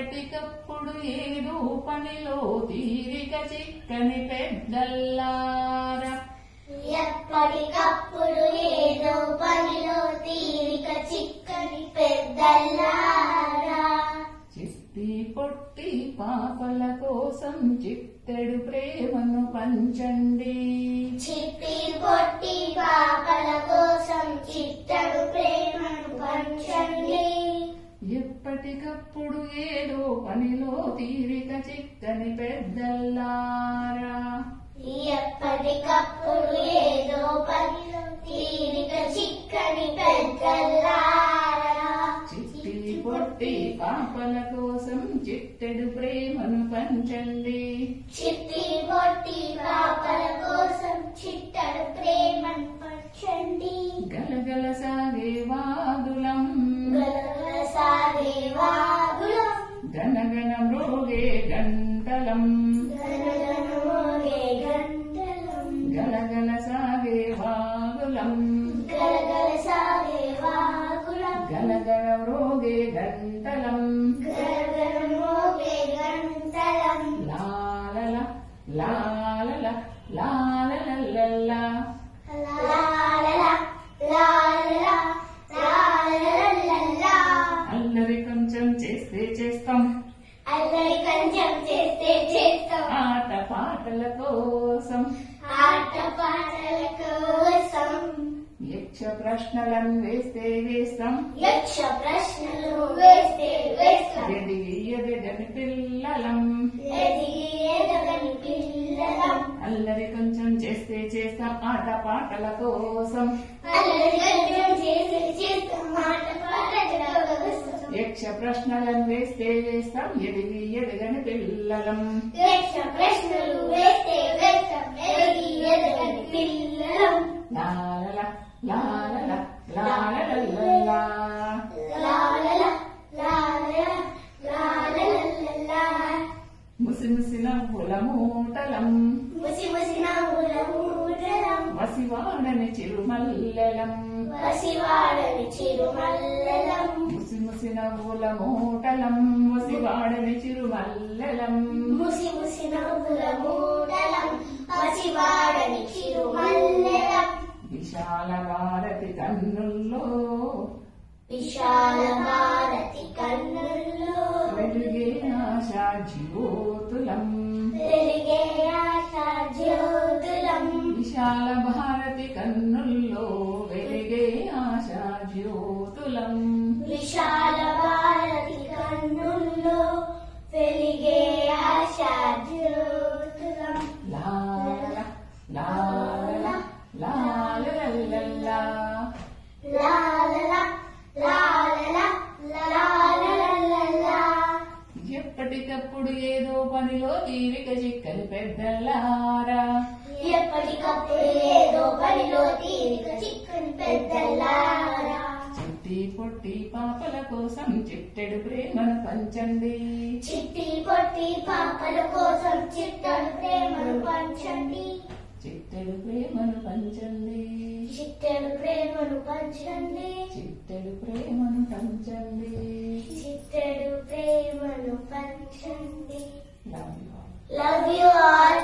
ఎప్పటికప్పుడు ఏదో పనిలో తీరిక చిక్కని పెద్దల్లారా, ఎప్పటికప్పుడు ఏదో పనిలో తీరిక చిక్కని పెద్దల్లారా, చిట్టి పొట్టి పాపల కోసం చిట్టెడు ప్రేమను పంచండి, చిట్టి పొట్టి పాపల కోసం చిట్టెడు ప్రేమను పంచండి, ఎప్పటికప్పుడు ఏదో పనిలో తీరిక చిక్కని పెద్దల్లారా, ఎప్పటికప్పుడు ఏదో పనిలో తీరిక చిక్కని పెద్దల్లారా, చిట్టి పొట్టి పాపల కోసం చిట్టెడు ప్రేమను పంచండి, చిట్టి పొట్టి పాపల కోసం చిట్టెడు ప్రేమను పంచండి, గలగల సాగే వాదులం గలగల సాగే వాగులం, గనగన మృగే గంటలం, గనగన మోగే గంటలం, గలగల సాగే వాగులం, గలగల సాగే వాగులం, గలగల మృగే గంటలం, గలగల మోగే గంటలం, లాలల లాలల లాలలల్లల్లా, లాలల లాలల లాలలల్లల్లా, అల్లరి కొంచెం చేస్తే చేస్తాం, అల్లరి కొంచెం చేస్తే చేస్తాం, ఆట పాటల కోసం ఆట పాటల కోసం, యక్ష ప్రశ్నలను వేస్తే వేస్తాం, యక్ష ప్రశ్నలు వేస్తే వేస్తాం, ఎదిగి ఎదగని పిల్లలం, ఎదిగి ఎదగని పిల్లలం, అల్లరి కొంచెం చేస్తే చేస్తాం, ఆట పాటల కోసం అల్లరి కొంచెం చేస్తే చేస్తాం, ఆట పాటల కోసం, యక్ష ప్రశ్నలను వేస్తే వేస్తాం, ఎదిగి ఎదగని పిల్లలం, యక్ష ప్రశ్నలు వేస్తే వేస్తాం, ఎదిగి ఎదగని పిల్లలం, లాలల లాలల లాలలల్లల్లా, లాలల లాలల లాలలల్లల్లా, ముసి ముసి నవ్వుల మూటలం, ముసి ముసి నవ్వుల మూటలం, వసివాడని చిరుమల్లెలం, వసివాడని చిరుమల్లెలం, ముసి ముసి నవ్వుల మూటలం, వసివాడని చిరుమల్లెలం, ముసి ముసి నవ్వుల మూటలం, వసివాడని చిరుమల్లెలం, విశాల భారతి కన్నుల్లో విశాల భారతి కన్నుల్లో వెలుగే ఆశా జ్యోతులం, వెలిగే ఆశా జ్యోతులం, విశాల భారతి కన్నుల్లో వెలిగే ఆశా జ్యోతులం, విశాల భారతి కన్నుల్లో వెలిగే ఆశా జ్యోతులం, లాల లాల లాలలల్లల్లా, లాలల లాలల లాలలల్లల్లా, ఎప్పటికప్పుడు ఏదో పనిలో తీరిక చిక్కని పెద్దల్లారా, ఎప్పటికప్పుడు ఏదో పనిలో తీరిక చిక్కని పెద్దల్లారా, చిట్టి పొట్టి పాపల కోసం చిట్టెడు ప్రేమను పంచండి, చిట్టి పొట్టి పాపల కోసం చిట్టెడు ప్రేమను పంచండి, చిట్టెడు ప్రేమను పంచండి, చిట్టెడు ప్రేమను పంచండి, చిట్టెడు ప్రేమను పంచండి. చిట్టెడు ప్రేమను పంచండి. Love you all. Love you all.